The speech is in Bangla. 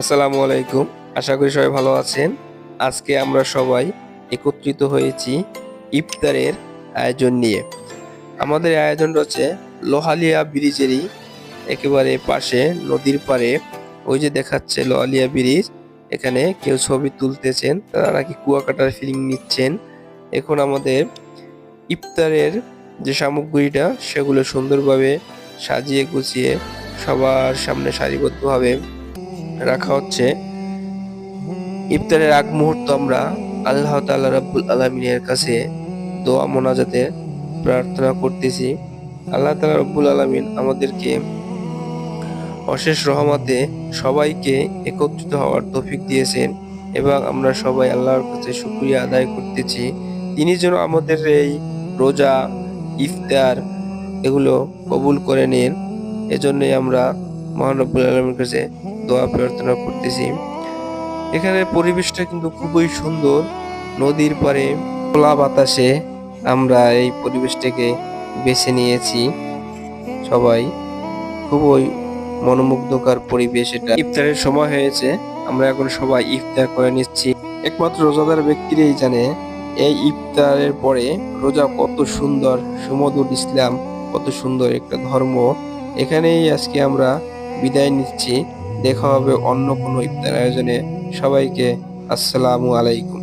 আসসালামু আলাইকুম। আশা করি সবাই ভালো আছেন। আজকে আমরা সবাই একত্রিত হয়েছি ইফতারের আয়োজন নিয়ে। আমাদের আয়োজন হচ্ছে লোহালিয়া ব্রিজেরই একেবারে পাশে নদীর পাড়ে। ওই যে দেখাচ্ছে লোহালিয়া ব্রিজ, এখানে কেউ ছবি তুলতেছেন, তারা নাকি কুয়াকাটার ফিলিং নিচ্ছেন। এখন আমাদের ইফতারের যে সামগ্রীটা সেগুলো সুন্দরভাবে সাজিয়ে গুছিয়ে সবার সামনে সারিবদ্ধভাবে রাখা হচ্ছে। ইফতারের আগ মুহূর্ত আমরা আল্লাহ তাআলা রাব্বুল আলামিনের কাছে দোয়া মোনাজাতে প্রার্থনা করতেছি। আল্লাহ তাআলা রাব্বুল আলামিন আমাদেরকে অশেষ রহমতে সবাইকে একত্রিত হওয়ার তৌফিক দিয়েছেন এবং আমরা সবাই আল্লাহর কাছে শুকরিয়া আদায় করতেছি। তিনি যেন আমাদের এই রোজা, ইফতার এগুলো কবুল করে নেন। এজন্যই আমরা মহান রব্বুল আলামিনের কাছে দোয়া প্রার্থনা করতেছি। এখানের পরিবেশটা কিন্তু খুবই সুন্দর। নদীর পাড়ে খোলা বাতাসে আমরা এই পরিবেশটাকে বেছে নিয়েছি। সবাই খুবই মনোমুগ্ধকর পরিবেশ এটা। ইফতারের সময় হয়েছে, আমরা এখন সবাই ইফতার করে নিচ্ছি। একমাত্র রোজাদার ব্যক্তিরাই জানে এই ইফতারের পরে রোজা কত সুন্দর, সুমধুর ইসলাম কত সুন্দর একটা ধর্ম। এখানেই আজকে আমরা বিদায় নিচ্ছি। দেখা হবে অন্য কোনো ইফতার আয়োজনে। সবাইকে আসসালামু আলাইকুম।